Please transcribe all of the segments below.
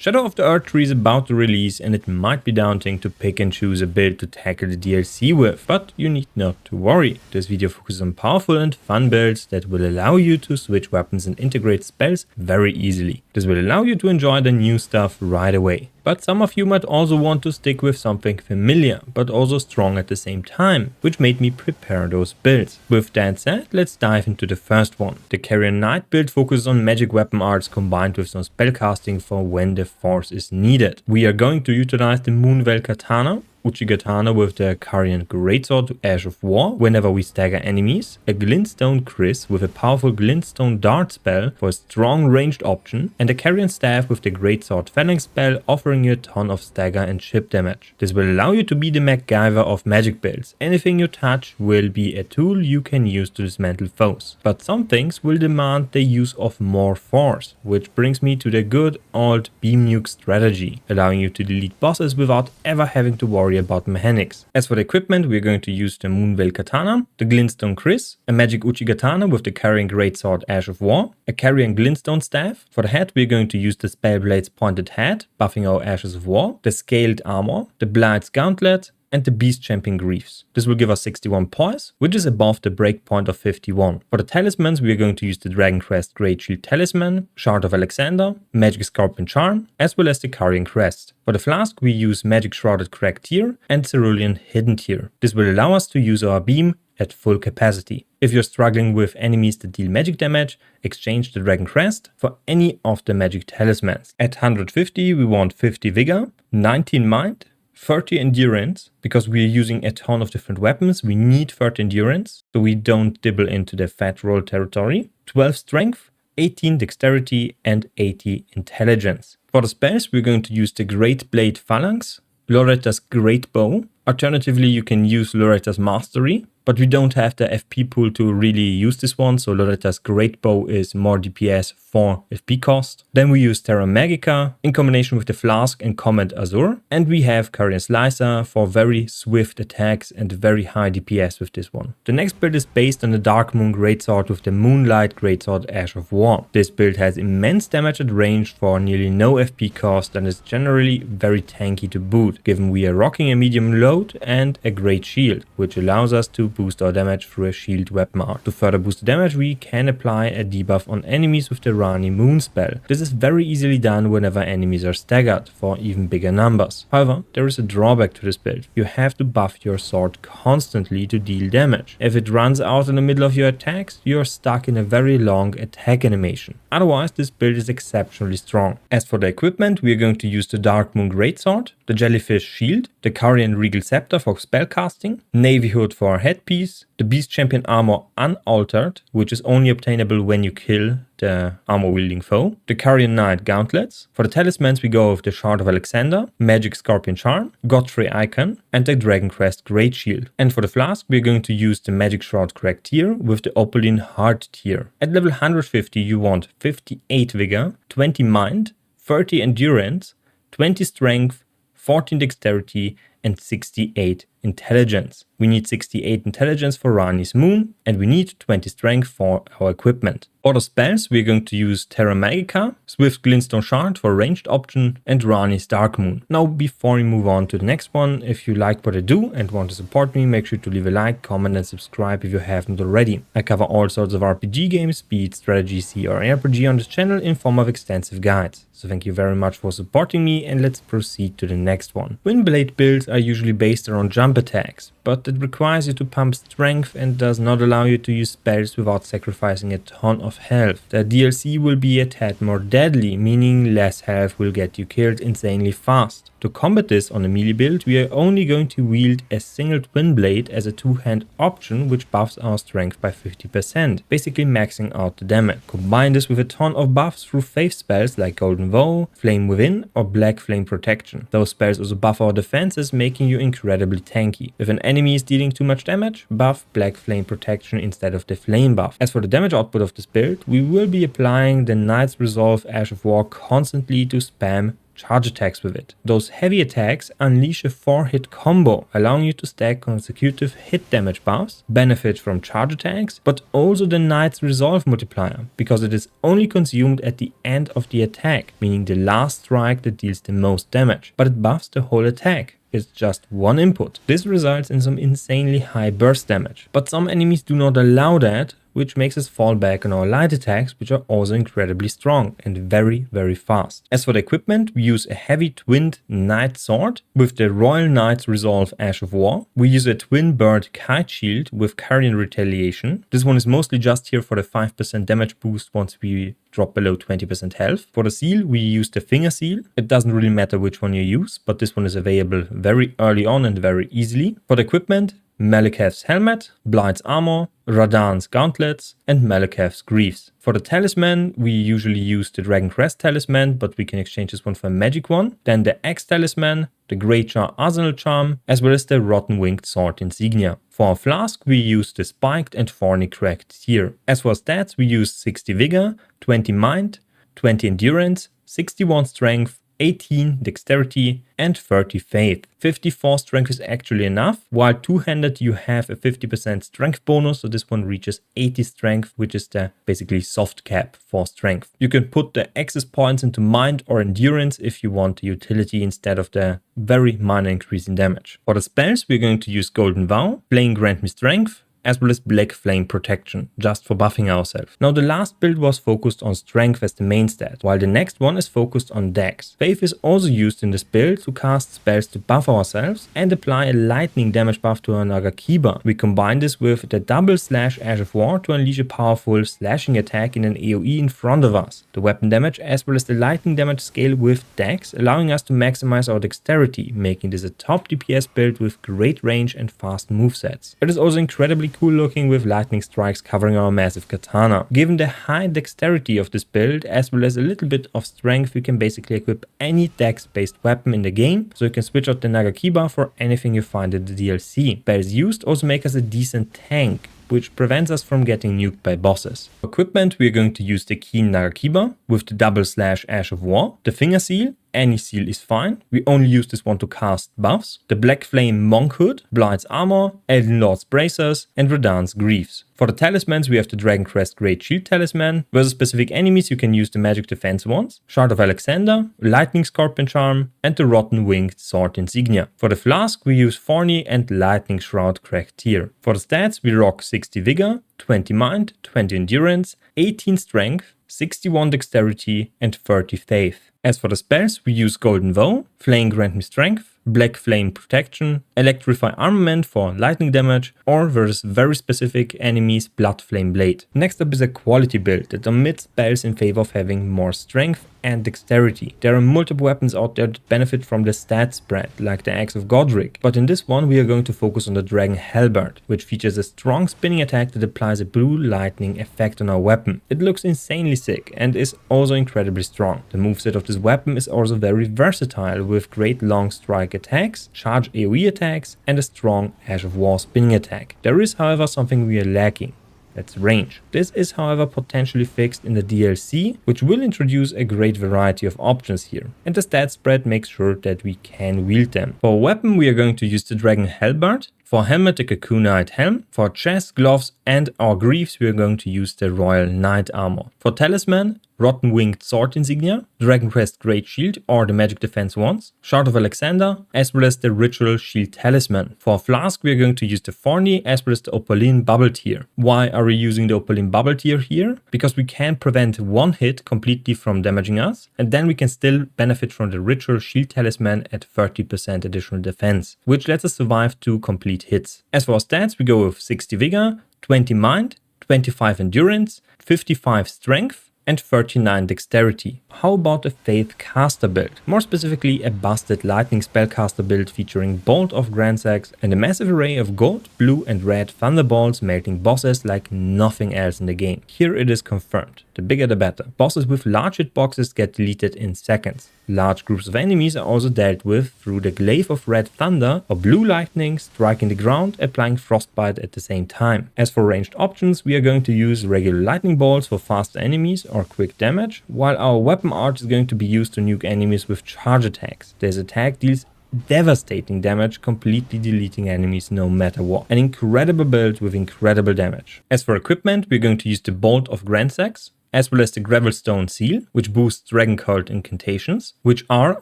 Shadow of the Earth Tree is about to release and it might be daunting to pick and choose a build to tackle the DLC with, but you need not to worry. This video focuses on powerful and fun builds that will allow you to switch weapons and integrate spells very easily. This will allow you to enjoy the new stuff right away. But some of you might also want to stick with something familiar, but also strong at the same time, which made me prepare those builds. With that said, let's dive into the first one. The Carian Knight build focuses on magic weapon arts combined with some spellcasting for when the force is needed. We are going to utilize the Moonlight Katana, Uchigatana with the Carian Greatsword Ash of War whenever we stagger enemies, a Glintstone Chris with a powerful Glintstone Dart spell for a strong ranged option, and a Carian Staff with the Greatsword Phalanx spell offering you a ton of stagger and chip damage. This will allow you to be the MacGyver of magic builds. Anything you touch will be a tool you can use to dismantle foes. But some things will demand the use of more force, which brings me to the good old beam nuke strategy, allowing you to delete bosses without ever having to worry about mechanics. As for the equipment, we are going to use the Moonveil Katana, the Glintstone Chris, a magic Uchigatana with the Carian Greatsword Ash of War, a Carian Glintstone Staff. For the head, we are going to use the Spellblade's Pointed Head, buffing our Ashes of War, the Scaled Armor, the Blight's Gauntlet, and the Beast Champion Greaves. This will give us 61 poise, which is above the breakpoint of 51. For the talismans, we are going to use the Dragon Crest Great Shield Talisman, Shard of Alexander, Magic Scorpion Charm, as well as the Carian Crest. For the flask, we use Magic Shrouded Cracked Tear and Cerulean Hidden Tear. This will allow us to use our beam at full capacity. If you're struggling with enemies that deal magic damage, exchange the Dragon Crest for any of the magic talismans. At 150, we want 50 Vigor, 19 Mind, 30 Endurance. Because we are using a ton of different weapons, we need 30 Endurance, so we don't dibble into the fat roll territory. 12 Strength, 18 Dexterity, and 80 Intelligence. For the spells, we're going to use the Great Blade Phalanx, Loretta's Great Bow. Alternatively, you can use Loretta's Mastery, but we don't have the FP pool to really use this one, so Loretta's Great Bow is more DPS for FP cost. Then we use Terra Magica in combination with the Flask and Comet Azure, and we have Carian Slicer for very swift attacks and very high DPS with this one. The next build is based on the Dark Moon Greatsword with the Moonlight Greatsword Ash of War. This build has immense damage at range for nearly no FP cost and is generally very tanky to boot, given we are rocking a medium load and a great shield, which allows us to boost our damage through a shield weapon art. To further boost the damage, we can apply a debuff on enemies with the Rani Moon spell. This is very easily done whenever enemies are staggered for even bigger numbers. However, there is a drawback to this build. You have to buff your sword constantly to deal damage. If it runs out in the middle of your attacks, you are stuck in a very long attack animation. Otherwise, this build is exceptionally strong. As for the equipment, we are going to use the Dark Moon Greatsword, the Jellyfish Shield, the Carian Regal Scepter for spellcasting, Navy Hood for a headpiece, the Beast Champion Armor Unaltered, which is only obtainable when you kill the armor-wielding foe, the Carian Knight Gauntlets. For the talismans, we go with the Shard of Alexander, Magic Scorpion Charm, Godfrey Icon, and the Dragon Crest Great Shield. And for the flask, we're going to use the Magic Shroud Cracked Tear with the Opaline Heart Tear. At level 150, you want 58 Vigor, 20 Mind, 30 Endurance, 20 Strength, 14 Dexterity, and 68 Intelligence. We need 68 Intelligence for Rani's Moon, and we need 20 Strength for our equipment. For the spells, we're going to use Terra Magica, Swift Glintstone Shard for ranged option, and Rani's Dark Moon. Now, before we move on to the next one, if you like what I do and want to support me, make sure to leave a like, comment, and subscribe if you haven't already. I cover all sorts of RPG games, be it strategy, C, or RPG on this channel in form of extensive guides. So thank you very much for supporting me, and let's proceed to the next one. Twinblade builds are usually based around jump attacks, but it requires you to pump strength and does not allow you to use spells without sacrificing a ton of health. The DLC will be a tad more deadly, meaning less health will get you killed insanely fast. To combat this on a melee build, we are only going to wield a single twin blade as a two-hand option, which buffs our strength by 50%, basically maxing out the damage. Combine this with a ton of buffs through faith spells like Golden Vow, Flame Within, or Black Flame Protection. Those spells also buff our defenses, making you incredibly tanky. If an enemy is dealing too much damage, buff Black Flame Protection instead of the Flame buff. As for the damage output of this build, we will be applying the Knight's Resolve Ash of War constantly to spam charge attacks with it. Those heavy attacks unleash a 4-hit combo, allowing you to stack consecutive hit damage buffs, benefit from charge attacks, but also the Knight's Resolve multiplier, because it is only consumed at the end of the attack, meaning the last strike that deals the most damage, but it buffs the whole attack. It's just one input. This results in some insanely high burst damage, but some enemies do not allow that, which makes us fall back on our light attacks, which are also incredibly strong and very fast. As for the equipment, we use a heavy twinned knight sword with the Royal Knight's Resolve Ash of War. We use a twin bird kite shield with Carian Retaliation. This one is mostly just here for the 5% damage boost once we drop below 20% health. For the seal, we use the finger seal. It doesn't really matter which one you use, but this one is available very early on and very easily. For the equipment, Malekith's helmet, Blight's armor, Radahn's gauntlets, and Malekith's greaves. For the talisman, we usually use the Dragon Crest talisman, but we can exchange this one for a magic one. Then the Axe talisman, the Greatjar Arsenal charm, as well as the Rotten Winged Sword insignia. For our flask, we use the Spiked and Thorny Cracked Tear. As for stats, we use 60 vigor, 20 mind, 20 endurance, 61 strength, 18 dexterity and 30 faith. 54 strength is actually enough. While two-handed you have a 50% strength bonus, so this one reaches 80 strength, which is the basically soft cap for strength. You can put the access points into mind or endurance if you want the utility instead of the very minor increase in damage. For the spells, we're going to use Golden Vow, Flame Grant Me Strength, as well as Black Flame Protection, just for buffing ourselves. Now the last build was focused on strength as the main stat, while the next one is focused on dex. Faith is also used in this build to cast spells to buff ourselves and apply a lightning damage buff to our Nagakiba. We combine this with the double slash Ash of War to unleash a powerful slashing attack in an AoE in front of us. The weapon damage as well as the lightning damage scale with dex, allowing us to maximize our dexterity, making this a top DPS build with great range and fast movesets. It is also incredibly cool looking with lightning strikes covering our massive katana. Given the high dexterity of this build as well as a little bit of strength, you can basically equip any dex based weapon in the game, so you can switch out the Nagakiba for anything you find in the DLC. Spells used also make us a decent tank, which prevents us from getting nuked by bosses. For equipment, we are going to use the Keen Nagakiba with the double slash Ash of War, the Finger Seal. Any seal is fine. We only use this one to cast buffs. The Black Flame Monk Hood, Blight's armor, Elden Lord's bracers, and Radahn's greaves. For the talismans, we have the Dragon Crest Great Shield talisman. Versus specific enemies, you can use the magic defense ones, Shard of Alexander, Lightning Scorpion charm, and the Rotten Winged Sword insignia. For the flask, we use Thorny and Lightning Shroud Cracked Tear. For the stats, we rock 60 vigor, 20 mind, 20 endurance, 18 strength, 61 dexterity, and 30 faith. As for the spells, we use Golden Vow, Flame Grant Me Strength, Black Flame Protection, Electrify Armament for lightning damage, or versus very specific enemies, Blood Flame Blade. Next up is a quality build that omits spells in favor of having more strength and dexterity. There are multiple weapons out there that benefit from the stat spread, like the Axe of Godric, but in this one we are going to focus on the Dragon Halberd, which features a strong spinning attack that applies a blue lightning effect on our weapon. It looks insanely sick and is also incredibly strong. The moveset of this weapon is also very versatile, with great long strike attacks, charge AoE attacks, and a strong Ash of War spinning attack. There is, however, something we are lacking. That's range. This is, however, potentially fixed in the DLC, which will introduce a great variety of options here. And the stat spread makes sure that we can wield them. For a weapon, we are going to use the Dragon Halberd. For helmet, the Cocoon Knight helm. For chest, gloves, and our greaves, we are going to use the Royal Knight armor. For talisman, Rotten Winged Sword insignia, Dragon Crest Great Shield or the Magic Defense wands, Shard of Alexander, as well as the Ritual Shield talisman. For flask, we are going to use the Thorny as well as the Opaline Bubble Tear. Why are we using the Opaline Bubble Tear here? Because we can prevent one hit completely from damaging us, and then we can still benefit from the Ritual Shield talisman at 30% additional defense, which lets us survive 2 complete hits. As for our stats, we go with 60 vigor, 20 mind, 25 endurance, 55 strength, and 39 dexterity. How about a Faith caster build? More specifically, a busted lightning spellcaster build featuring Bolt of Grandsax and a massive array of gold, blue and red thunderbolts melting bosses like nothing else in the game. Here it is confirmed. The bigger the better. Bosses with large hitboxes get deleted in seconds. Large groups of enemies are also dealt with through the glaive of red thunder or blue lightning striking the ground, applying frostbite at the same time. As for ranged options, we are going to use regular lightning bolts for faster enemies or quick damage, while our weapon art is going to be used to nuke enemies with charge attacks. This attack deals devastating damage, completely deleting enemies no matter what. An incredible build with incredible damage. As for equipment, we're going to use the Bolt of Grandsex, as well as the Gravelstone Seal, which boosts Dragon Cult incantations, which are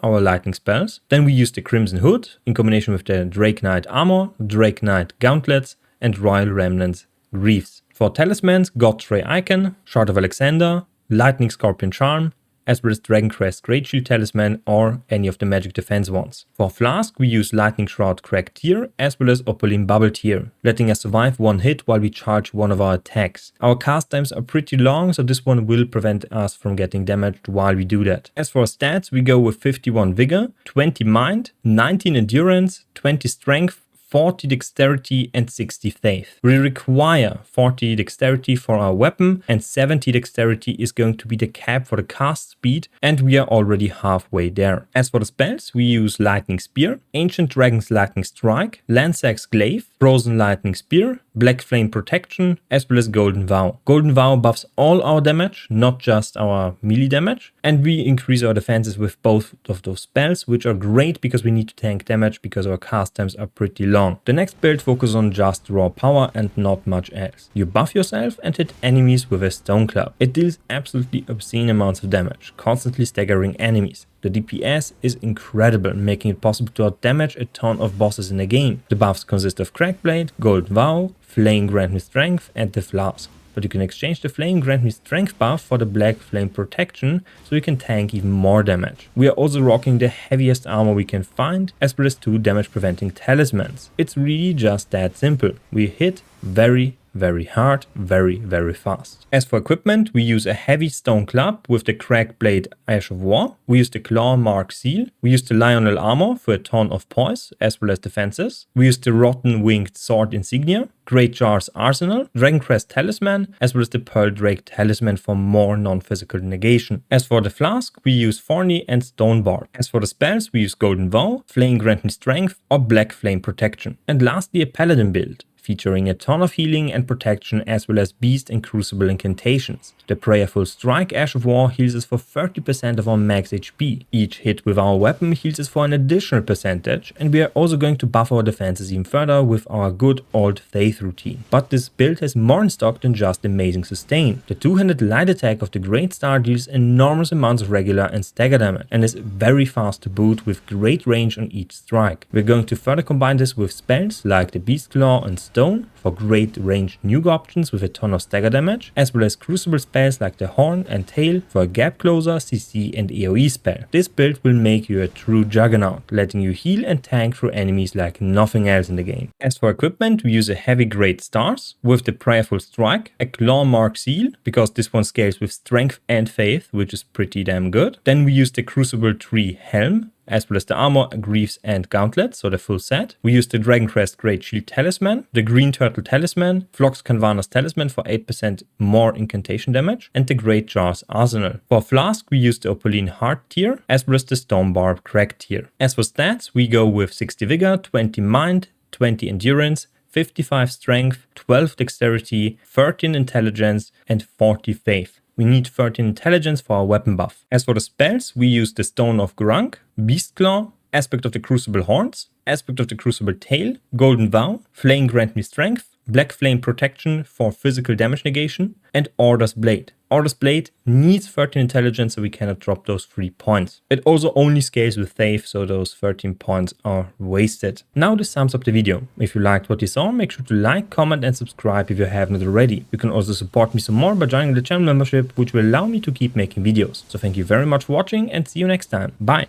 our lightning spells. Then we use the Crimson Hood in combination with the Drake Knight Armor, Drake Knight Gauntlets, and Royal Remnants Greaves. For talismans, Godfrey Icon, Shard of Alexander, Lightning Scorpion Charm, as well as Dragon Crest Great Shield Talisman or any of the magic defense ones. For Flask, we use Lightning Shroud Cracked Tear as well as Opaline Bubble Tear, letting us survive one hit while we charge one of our attacks. Our cast times are pretty long, so this one will prevent us from getting damaged while we do that. As for stats, we go with 51 Vigor, 20 Mind, 19 Endurance, 20 Strength, 40 dexterity and 60 faith. We require 40 dexterity for our weapon and 70 dexterity is going to be the cap for the cast speed, and we are already halfway there. As for the spells, we use Lightning Spear, Ancient Dragon's Lightning Strike, Lansac's Glaive, Frozen Lightning Spear, Black Flame Protection, as well as Golden Vow. Golden Vow buffs all our damage, not just our melee damage, and we increase our defenses with both of those spells, which are great because we need to tank damage because our cast times are pretty long. The next build focuses on just raw power and not much else. You buff yourself and hit enemies with a stone club. It deals absolutely obscene amounts of damage, constantly staggering enemies. The DPS is incredible, making it possible to outdamage a ton of bosses in the game. The buffs consist of Crackblade, Golden Vow, Flame Grant Me Strength and the Flask. But you can exchange the Flame Grant Me Strength buff for the Black Flame Protection, so you can tank even more damage. We are also rocking the heaviest armor we can find, as well as 2 damage preventing talismans. It's really just that simple. We hit very hard, very fast. As for equipment, we use a heavy stone club with the Crack Blade Ash of War. We use the Claw Mark Seal. We use the Lionel Armor for a ton of poise, as well as defenses. We use the Rotten Winged Sword Insignia, Great Jar's Arsenal, Dragon Crest Talisman, as well as the Pearl Drake Talisman for more non-physical negation. As for the Flask, we use Thorny and Stonebark. As for the spells, we use Golden Vow, Flame Grant Me Strength, or Black Flame Protection. And lastly, a Paladin build, featuring a ton of healing and protection as well as Beast and Crucible incantations. The Prayerful Strike Ash of War heals us for 30% of our max HP. Each hit with our weapon heals us for an additional percentage, and we are also going to buff our defenses even further with our good old Faith routine. But this build has more in stock than just amazing sustain. The two-handed light attack of the Great Star deals enormous amounts of regular and stagger damage and is very fast to boot with great range on each strike. We're going to further combine this with spells like the Beast Claw and Stone for great ranged nuke options with a ton of stagger damage, as well as Crucible spells like the Horn and Tail for a gap closer, CC and AoE spell. This build will make you a true juggernaut, letting you heal and tank through enemies like nothing else in the game. As for equipment, we use a heavy Great Stars with the Prayerful Strike, a Claw Mark Seal, because this one scales with Strength and Faith, which is pretty damn good. Then we use the Crucible Tree Helm, as well as the Armor, Greaves and Gauntlets, so the full set. We use the Dragon Crest Great Shield Talisman, the Green Turtle Talisman, Phlox Canvana's Talisman for 8% more incantation damage, and the Great Jar's Arsenal. For Flask, we use the Opaline Heart tier, as well as the Stonebarb Crack tier. As for stats, we go with 60 Vigor, 20 Mind, 20 Endurance, 55 Strength, 12 Dexterity, 13 Intelligence, and 40 Faith. We need 13 Intelligence for our weapon buff. As for the spells, we use the Stone of Grunk, Beast Claw, Aspect of the Crucible Horns, Aspect of the Crucible Tail, Golden Vow, Flame Grant Me Strength, Black Flame Protection for physical damage negation, and Order's Blade. Order's Blade needs 13 intelligence, so we cannot drop those 3 points. It also only scales with faith, so those 13 points are wasted. Now this sums up the video. If you liked what you saw, make sure to like, comment and subscribe if you haven't already. You can also support me some more by joining the channel membership, which will allow me to keep making videos. So thank you very much for watching and see you next time. Bye!